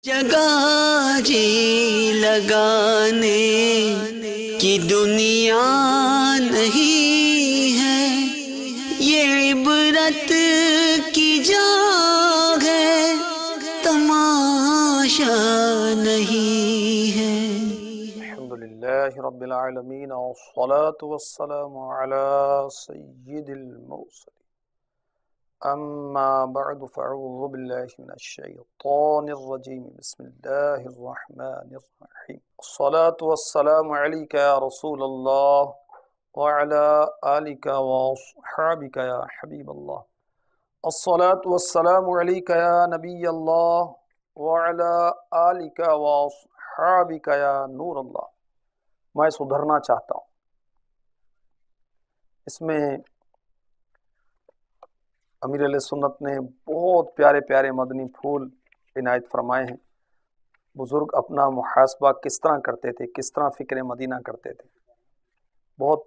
جگہ جی لگانے کی دنیا نہیں ہے، یہ عبرت کی جا ہے، تماشا نہیں ہے۔ الحمدللہ رب العالمین والصلاة والسلام علی سید المرسلین، اما بعد فاعوذ باللہ من الشیطان الرجیم، بسم اللہ الرحمن الرحیم۔ الصلاة والسلام علیک یا رسول اللہ وعلی آلک واصحابک یا حبیب اللہ۔ الصلاة والسلام علیک یا نبی اللہ وعلی آلک واصحابک یا نور اللہ۔ میں سدھرنا چاہتا ہوں۔ اس میں امیر علیہ سنت نے بہت پیارے پیارے مدنی پھول عنایت فرمائے ہیں۔ بزرگ اپنا محاسبہ کس طرح کرتے تھے، کس طرح فکر مدینہ کرتے تھے، بہت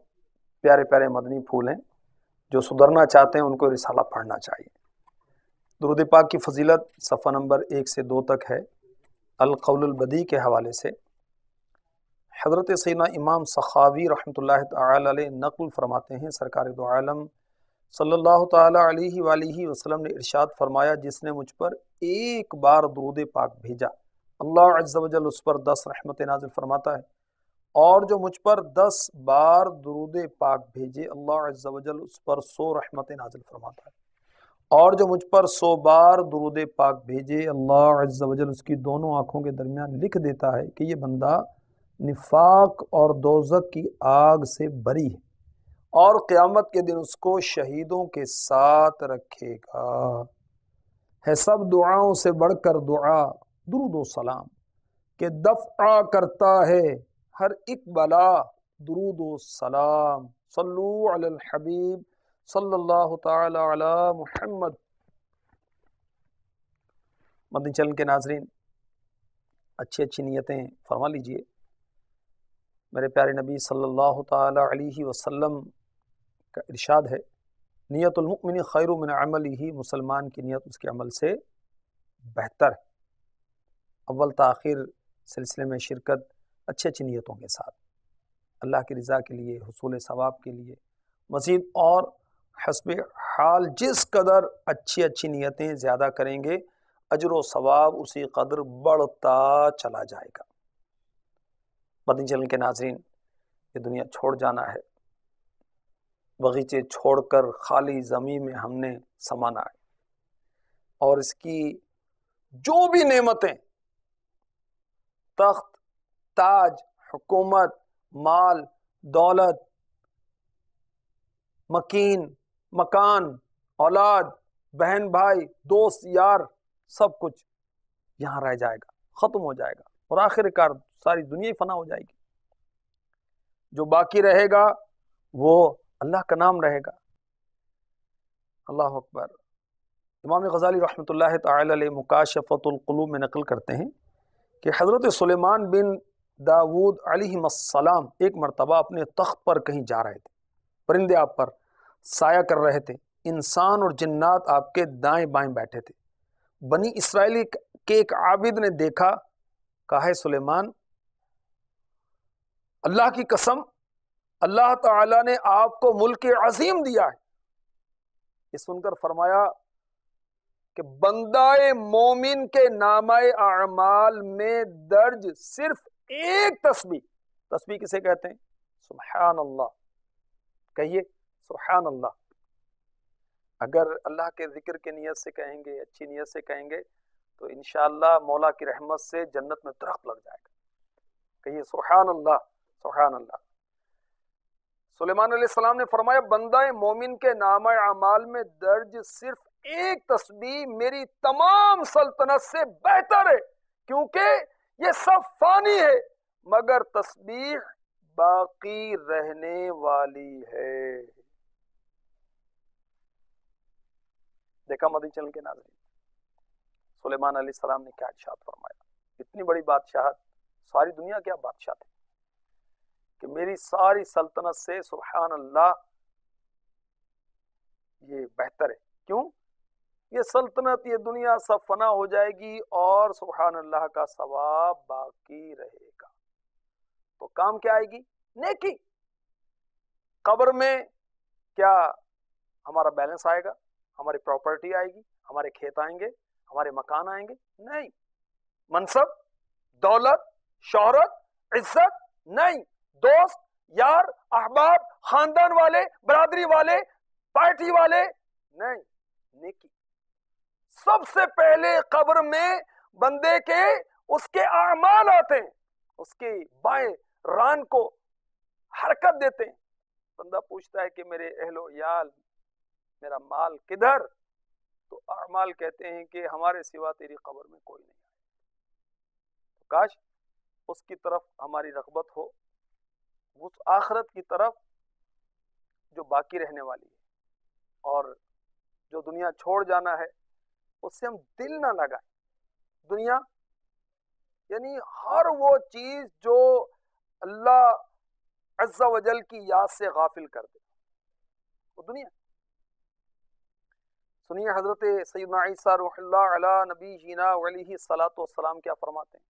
پیارے پیارے مدنی پھول ہیں۔ جو سدھرنا چاہتے ہیں ان کو رسالہ پڑھنا چاہیے۔ درود پاک کی فضیلت صفحہ نمبر 1 سے 2 تک ہے۔ القول البدیع کے حوالے سے حضرت سیدنا امام سخاوی رحمۃ اللہ تعالی علیہ نقل فرماتے ہیں، سرکار دو عالم صلی اللہ تعالی علیہ وآلہ وسلم نے ارشاد فرمایا، جس نے مجھ پر ایک بار درود پاک بھیجا اللہ عز و جل اس پر 10 رحمت نازل فرماتا ہے، اور جو مجھ پر 10 بار درود پاک بھیجے اللہ عز و جل اس پر 100 رحمت نازل فرماتا ہے، اور جو مجھ پر 100 بار درود پاک بھیجے اللہ عز و جل اس کی دونوں آنکھوں کے درمیان لکھ دیتا ہے کہ یہ بندہ نفاق اور دوزخ کی آگ سے بری ہے، اور قیامت کے دن اس کو شہیدوں کے ساتھ رکھے گا۔ ہے سب دعاؤں سے بڑھ کر دعا درود و سلام، کہ دفع کرتا ہے ہر ایک بلا درود و سلام۔ صلو علی الحبیب صلی اللہ تعالی علی محمد۔ مدنی چینل کے ناظرین، اچھی اچھی نیتیں فرما لیجئے۔ میرے پیارے نبی صلی اللہ تعالی علیہ وسلم کا ارشاد ہے، نیت المؤمن خیر من عملہ، مسلمان کی نیت اس کے عمل سے بہتر ہے۔ اول تاخیر سلسلے میں شرکت اچھی اچھی نیتوں کے ساتھ، اللہ کی رضا کے لیے، حصول ثواب کے لیے، مزید اور حسب حال جس قدر اچھی اچھی نیتیں زیادہ کریں گے اجر و ثواب اسی قدر بڑھتا چلا جائے گا۔ مدنی چینل کے ناظرین، یہ دنیا چھوڑ جانا ہے، باغیچے چھوڑ کر خالی زمین میں ہم نے سمانا ہے، اور اس کی جو بھی نعمتیں، تخت، تاج، حکومت، مال، دولت، مکین، مکان، اولاد، بہن بھائی، دوست یار، سب کچھ یہاں رہ جائے گا، ختم ہو جائے گا، اور آخر کار ساری دنیا ہی فنا ہو جائے گی۔ جو باقی رہے گا وہ اللہ کا نام رہے گا۔ اللہ اکبر۔ امام غزالی رحمۃ اللہ تعالی علیہ مکاشفۃ القلوب میں نقل کرتے ہیں کہ حضرت سلیمان بن داود علیہ السلام ایک مرتبہ اپنے تخت پر کہیں جا رہے تھے، پرندے آپ پر سایہ کر رہے تھے، انسان اور جنات آپ کے دائیں بائیں بیٹھے تھے۔ بنی اسرائیلی کے ایک عابد نے دیکھا، کہا ہے سلیمان، اللہ کی قسم اللہ تعالیٰ نے آپ کو ملک عظیم دیا ہے۔ یہ سن کر فرمایا کہ بندہ مومن کے نامہ اعمال میں درج صرف ایک تسبیح، تسبیح کسے کہتے ہیں؟ سبحان اللہ، کہیے سبحان اللہ۔ اگر اللہ کے ذکر کی نیت سے کہیں گے، اچھی نیت سے کہیں گے، تو انشاءاللہ مولا کی رحمت سے جنت میں درخت لگ جائے گا۔ کہیے سبحان اللہ، سبحان اللہ۔ سلیمان علیہ السلام نے فرمایا بندہ مومن کے نامہ اعمال میں درج صرف ایک تسبیح میری تمام سلطنت سے بہتر ہے، کیونکہ یہ سب فانی ہے مگر تسبیح باقی رہنے والی ہے۔ دیکھا مدنی چینل کے ناظرین، سلیمان علیہ السلام نے کیا ارشاد فرمایا۔ اتنی بڑی بادشاہت، ساری دنیا کیا بادشاہ تھے کہ میری ساری سلطنت سے سبحان اللہ یہ بہتر ہے۔ کیوں؟ یہ سلطنت، یہ دنیا سب فنا ہو جائے گی اور سبحان اللہ کا ثواب باقی رہے گا. تو کام کیا آئے گی؟ نیکی. قبر میں کیا ہمارا بیلنس آئے گا؟ ہماری پراپرٹی آئے گی؟ ہمارے کھیت آئیں گے؟ ہمارے مکان آئیں گے؟ نہیں. منصب، دولت، شہرت، عزت؟ نہیں. دوست، یار، احباب، خاندان والے، برادری والے، پارٹی والے؟ نہیں. نیکی. سب سے پہلے قبر میں بندے کے اس کے اعمال آتے ہیں، اس کے بائیں ران کو حرکت دیتے ہیں. بندہ پوچھتا ہے کہ میرے اہل و عیال، میرا مال کدھر؟ تو اعمال کہتے ہیں کہ ہمارے سوا تیری قبر میں کوئی نہیں آئے. کاش اس کی طرف ہماری رغبت ہو، اس آخرت کی طرف جو باقی رہنے والی ہے اور جو دنیا چھوڑ جانا ہے، اس سے ہم دل نہ لگائیں. دنیا یعنی ہر وہ چیز جو اللہ عز و جل کی یاد سے غافل کر دے، وہ دنیا. سنیے حضرت سیدنا عیسیٰ روح اللہ علی نبی جینا علیہ الصلاۃ والسلام کیا فرماتے ہیں.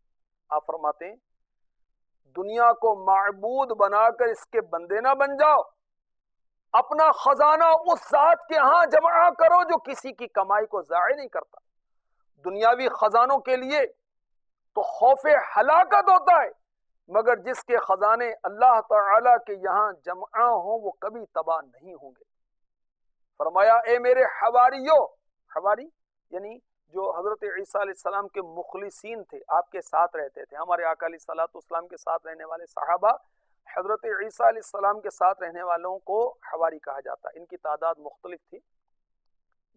آپ فرماتے ہیں دنیا کو معبود بنا کر اس کے بندے نہ بن جاؤ، اپنا خزانہ اس ذات کے ہاں جمع کرو جو کسی کی کمائی کو ضائع نہیں کرتا. دنیاوی خزانوں کے لیے تو خوف ہلاکت ہوتا ہے، مگر جس کے خزانے اللہ تعالی کے یہاں جمع ہوں وہ کبھی تباہ نہیں ہوں گے. فرمایا اے میرے حواریو، حواری یعنی جو حضرت عیسیٰ علیہ السلام کے مخلصین تھے، آپ کے ساتھ رہتے تھے. ہمارے آقا علیہ الصلوۃ والسلام کے ساتھ رہنے والے صحابہ حضرت عیسیٰ علیہ السلام کے ساتھ رہنے والوں کو حواری کہا جاتا. ان کی تعداد مختلف تھی،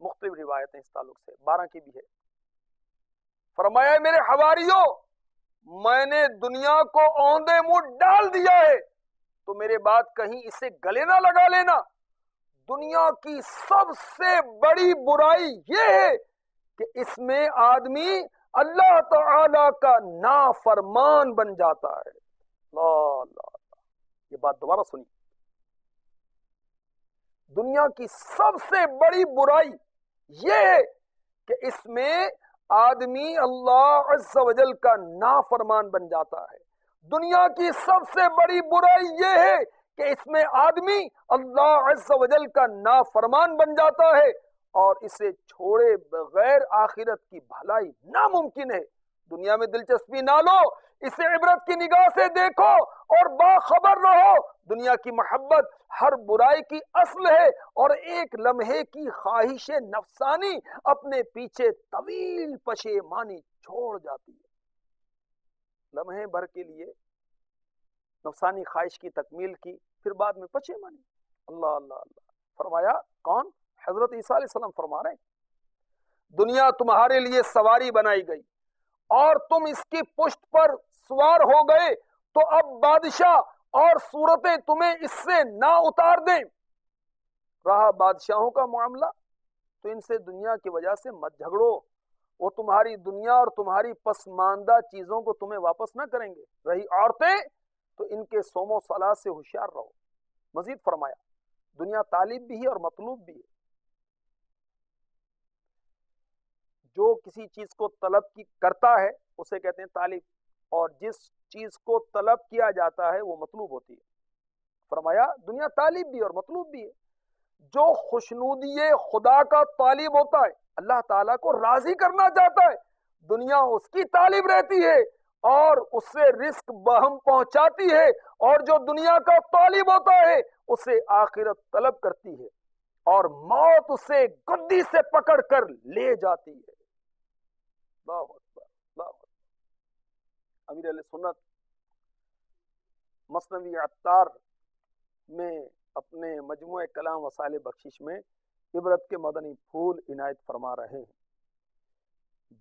مختلف روایتیں اس تعلق سے، 12 کی بھی ہے. فرمایا میرے حواریو، میں نے دنیا کو اوندے منہ ڈال دیا ہے، تو میرے بات کہیں اسے گلے نہ لگا لینا. دنیا کی سب سے بڑی برائی یہ ہے کہ اس میں آدمی اللہ تعالی کا نافرمان بن جاتا ہے. اللہ اللہ، یہ بات دوبارہ سنی. دنیا کی سب سے بڑی برائی یہ ہے کہ اس میں آدمی اللہ عز و جل کا نافرمان بن جاتا ہے. دنیا کی سب سے بڑی برائی یہ ہے کہ اس میں آدمی اللہ عز و جل کا نافرمان بن جاتا ہے اور اسے چھوڑے بغیر آخرت کی بھلائی ناممکن ہے. دنیا میں دلچسپی نہ لو، اسے عبرت کی نگاہ سے دیکھو اور باخبر رہو. دنیا کی محبت ہر برائی کی اصل ہے اور ایک لمحے کی خواہش نفسانی اپنے پیچھے طویل پشیمانی چھوڑ جاتی ہے. لمحے بھر کے لیے نفسانی خواہش کی تکمیل کی، پھر بعد میں پشیمانی. اللہ اللہ اللہ. فرمایا کون؟ حضرت عیسیٰ علیہ السلام فرما رہے ہیں دنیا تمہارے لیے سواری بنائی گئی اور تم اس کی پشت پر سوار ہو گئے، تو اب بادشاہ اور صورتیں تمہیں اس سے نہ اتار دیں. رہا بادشاہوں کا معاملہ تو ان سے دنیا کی وجہ سے مت جھگڑو، وہ تمہاری دنیا اور تمہاری پسماندہ چیزوں کو تمہیں واپس نہ کریں گے. رہی عورتیں تو ان کے سوم و صلاح سے ہوشیار رہو. مزید فرمایا دنیا طالب بھی ہے اور مطلوب بھی ہے. جو کسی چیز کو طلب کی کرتا ہے اسے کہتے ہیں طالب، اور جس چیز کو طلب کیا جاتا ہے وہ مطلوب ہوتی ہے. فرمایا دنیا طالب بھی اور مطلوب بھی ہے. جو خوشنودی خدا کا طالب ہوتا ہے، اللہ تعالیٰ کو راضی کرنا چاہتا ہے، دنیا اس کی طالب رہتی ہے اور اس سے رزق بہم پہنچاتی ہے، اور جو دنیا کا طالب ہوتا ہے اسے آخرت طلب کرتی ہے اور موت اسے گدی سے پکڑ کر لے جاتی ہے. اللہ اکبر، اللہ اکبر. امیر اہل سنت مثنوی عطار میں اپنے مجموعہ کلام وسائل بخشش میں عبرت کے مدنی پھول عنایت فرما رہے ہیں.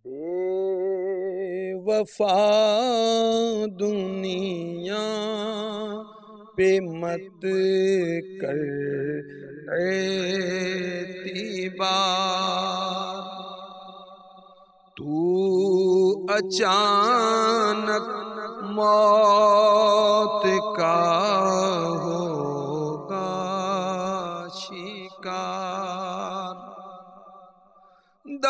بے وفا دنیا پہ مت کر اعتبار، تو اچانک موت کا ہوگا شکار.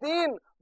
3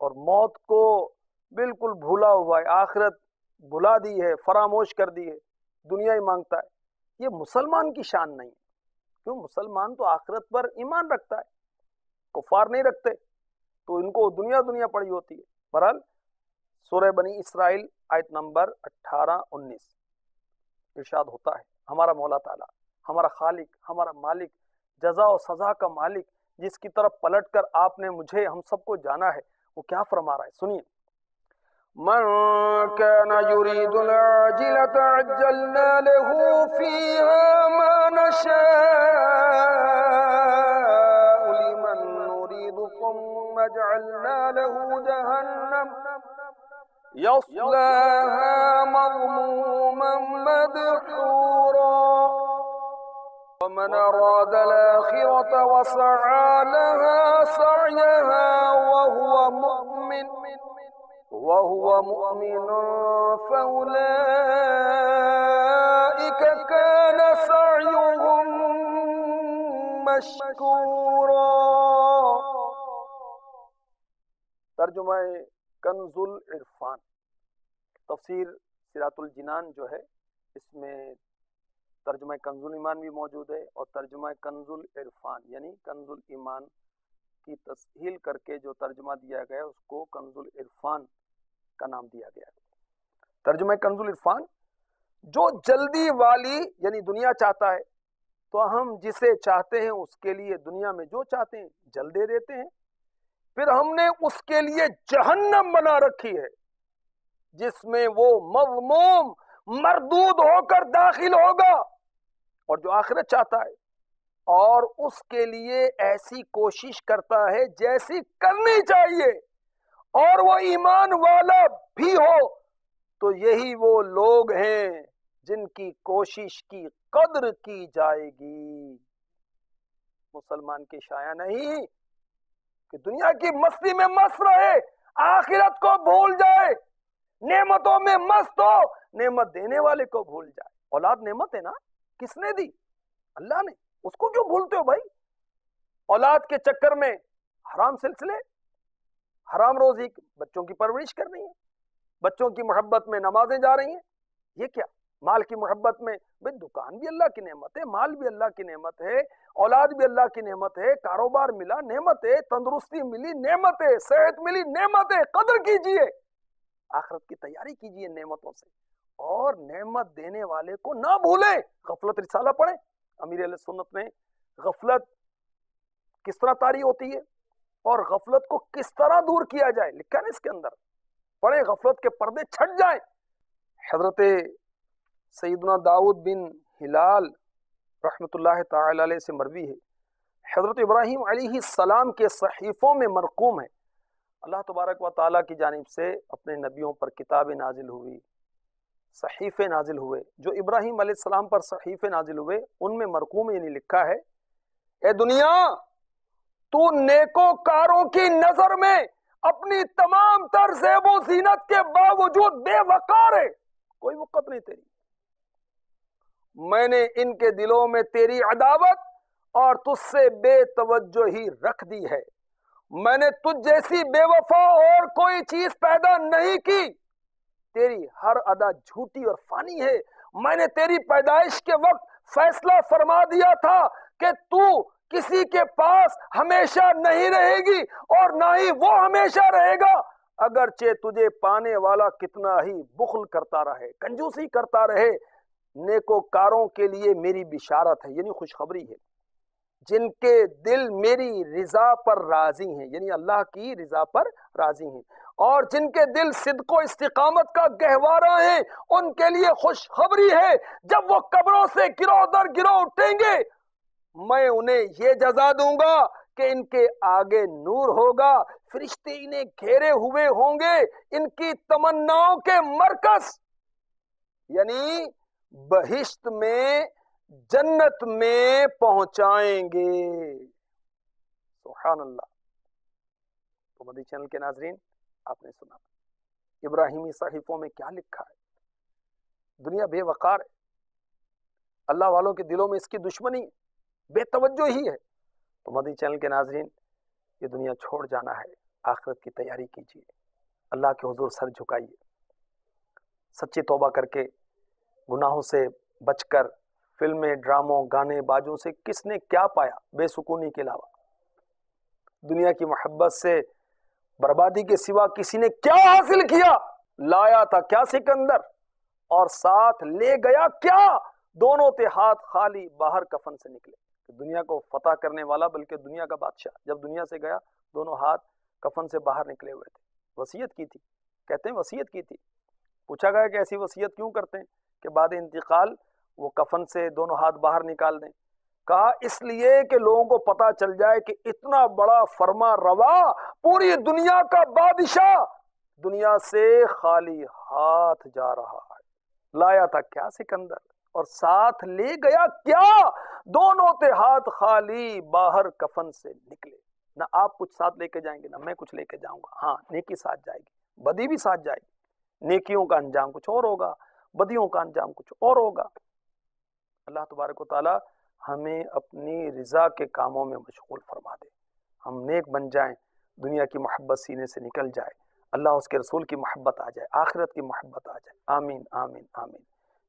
اور موت کو بالکل بھولا ہوا ہے، آخرت بھلا دی ہے، فراموش کر دی ہے، دنیا ہی مانگتا ہے، یہ مسلمان کی شان نہیں ہے۔ کیوں؟ مسلمان تو آخرت پر ایمان رکھتا ہے، کفار نہیں رکھتے، تو ان کو دنیا دنیا پڑی ہوتی ہے۔ بہرحال سورہ بنی اسرائیل آیت نمبر 18-19 ارشاد ہوتا ہے، ہمارا مولا تعالیٰ، ہمارا خالق، ہمارا مالک، جزا و سزا کا مالک، جس کی طرف پلٹ کر آپ نے مجھے ہم سب کو جانا ہے، وہ کیا فرما رہا ہے؟ سنیے، من كان يريد العاجلة عجلنا له فيها ما نشاء لمن نريد ثم جعلنا له جهنم يصلاها مذموما مدحورا ومن أراد الآخرة وسعى لها سعيها وهو مؤمن فأولئك كان سعيهم مشكورا۔ ترجمہ کنز العرفان، تفسیر صراط الجنان جو ہے، اس میں ترجمہ کنز الایمان بھی موجود ہے، اور ترجمہ کنز العرفان یعنی کنز الایمان کی تسہیل کر کے جو ترجمہ دیا گیا ہے اس کو کنز العرفان کا نام دیا گیا ہے۔ ترجمہ کنز العرفان، جو جلدی والی یعنی دنیا چاہتا ہے تو ہم جسے چاہتے ہیں اس کے لیے دنیا میں جو چاہتے ہیں جل دے دیتے ہیں، پھر ہم نے اس کے لیے جہنم بنا رکھی ہے جس میں وہ مذموم مردود ہو کر داخل ہوگا۔ اور جو آخرت چاہتا ہے اور اس کے لیے ایسی کوشش کرتا ہے جیسی کرنی چاہیے اور وہ ایمان والا بھی ہو، تو یہی وہ لوگ ہیں جن کی کوشش کی قدر کی جائے گی۔ مسلمان کی شایع نہیں کہ دنیا کی مستی میں مست رہے، آخرت کو بھول جائے، نعمتوں میں مست ہو، نعمت دینے والے کو بھول جائے۔ اولاد نعمت ہے نا، کس نے دی؟ اللہ نے، اس کو کیوں بھولتے ہو بھائی؟ اولاد کے چکر میں حرام سلسلے، حرام روزی، بچوں کی پرورش کر رہی ہیں، بچوں کی محبت میں نمازیں جا رہی ہیں، یہ کیا؟ مال کی محبت میں، بھئی دکان بھی اللہ کی نعمت ہے، مال بھی اللہ کی نعمت ہے، اولاد بھی اللہ کی نعمت ہے، کاروبار ملا نعمت ہے، تندرستی ملی نعمت ہے، صحت ملی نعمت ہے، قدر کیجئے، آخرت کی تیاری کیجئے نعمتوں سے، اور نعمت دینے والے کو نہ بھولیں۔ غفلت رسالہ پڑھیں، امیر اہل سنت نے غفلت کس طرح طاری ہوتی ہے اور غفلت کو کس طرح دور کیا جائے لکھا نا اس کے اندر، پڑھیں، غفلت کے پردے چھٹ جائیں۔ حضرت سیدنا داؤد بن ہلال رحمت اللہ تعالی علیہ سے مروی ہے، حضرت ابراہیم علیہ السلام کے صحیفوں میں مرقوم ہے، اللہ تبارک و تعالیٰ کی جانب سے اپنے نبیوں پر کتابیں نازل ہوئی، صحیفے نازل ہوئے، جو ابراہیم علیہ السلام پر صحیفے نازل ہوئے ان میں مرقوم یعنی لکھا ہے، اے دنیا تو نیکوکاروں کی نظر میں اپنی تمام تر زیب و زینت کے باوجود بے وقار ہے، کوئی وقت نہیں تیری، میں نے ان کے دلوں میں تیری عداوت اور تجھ سے بے توجہی رکھ دی ہے، میں نے تجھ جیسی بے وفا اور کوئی چیز پیدا نہیں کی، تیری ہر ادا جھوٹی اور فانی ہے، میں نے تیری پیدائش کے وقت فیصلہ فرما دیا تھا کہ تو کسی کے پاس ہمیشہ نہیں رہے گی اور نہ ہی وہ ہمیشہ رہے گا، اگرچہ تجھے پانے والا کتنا ہی بخل کرتا رہے، کنجوسی کرتا رہے۔ نیکوکاروں کے لیے میری بشارت ہے یعنی خوشخبری ہے، جن کے دل میری رضا پر راضی ہیں یعنی اللہ کی رضا پر راضی ہیں، اور جن کے دل صدق و استقامت کا گہوارہ ہیں ان کے لیے خوشخبری ہے، جب وہ قبروں سے گروہ در گروہ اٹھیں گے میں انہیں یہ جزا دوں گا کہ ان کے آگے نور ہوگا، فرشتے انہیں گھیرے ہوئے ہوں گے، ان کی تمناؤں کے مرکز یعنی بہشت میں، جنت میں پہنچائیں گے۔ سبحان اللہ۔ تو مدی چینل کے ناظرین، آپ نے سنا ابراہیمی صحیفوں میں کیا لکھا ہے، دنیا بے وقار ہے، اللہ والوں کے دلوں میں اس کی دشمنی ہے، بے توجہ ہی ہے، تو مدی چینل کے ناظرین یہ دنیا چھوڑ جانا ہے، آخرت کی تیاری کیجیے، اللہ کے حضور سر جھکائیے، سچی توبہ کر کے گناہوں سے بچ کر فلمیں، ڈراموں، گانے بازوں سے کس نے کیا پایا بے سکونی کے علاوہ؟ دنیا کی محبت سے بربادی کے سوا کسی نے کیا حاصل کیا؟ لایا تھا کیا سکندر اور ساتھ لے گیا کیا؟ دونوں تھے ہاتھ خالی باہر کفن سے نکلے۔ دنیا کو فتح کرنے والا بلکہ دنیا کا بادشاہ جب دنیا سے گیا دونوں ہاتھ کفن سے باہر نکلے ہوئے تھے۔ وصیت کی تھی، کہتے ہیں وصیت کی تھی۔ پوچھا گیا کہ ایسی وصیت کیوں کرتے ہیں کہ بعد انتقال وہ کفن سے دونوں ہاتھ باہر نکال دیں؟ کہا اس لیے کہ لوگوں کو پتا چل جائے کہ اتنا بڑا فرما روا پوری دنیا کا بادشاہ دنیا سے خالی ہاتھ جا رہا ہے۔ لایا تھا کیا سکندر اور ساتھ لے گیا کیا؟ دونوں تھے ہاتھ خالی باہر کفن سے نکلے۔ نہ آپ کچھ ساتھ لے کے جائیں گے نہ میں کچھ لے کے جاؤں گا، ہاں نیکی ساتھ جائے گی، بدی بھی ساتھ جائے گی۔ نیکیوں کا انجام کچھ اور ہوگا، بدیوں کا انجام کچھ اور ہوگا۔ اللہ تبارک و تعالی ہمیں اپنی رضا کے کاموں میں مشغول فرما دے، ہم نیک بن جائیں، دنیا کی محبت سینے سے نکل جائے، اللہ اس کے رسول کی محبت آ جائے، آخرت کی محبت آ جائے۔ آمین آمین آمین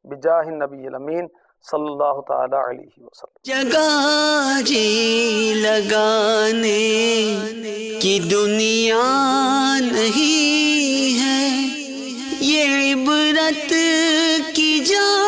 بجاہ النبی الامین صلی اللہ تعالی علیہ وسلم۔ جگہ جی لگانے کی دنیا نہیں ہے، یہ عبرت کی جا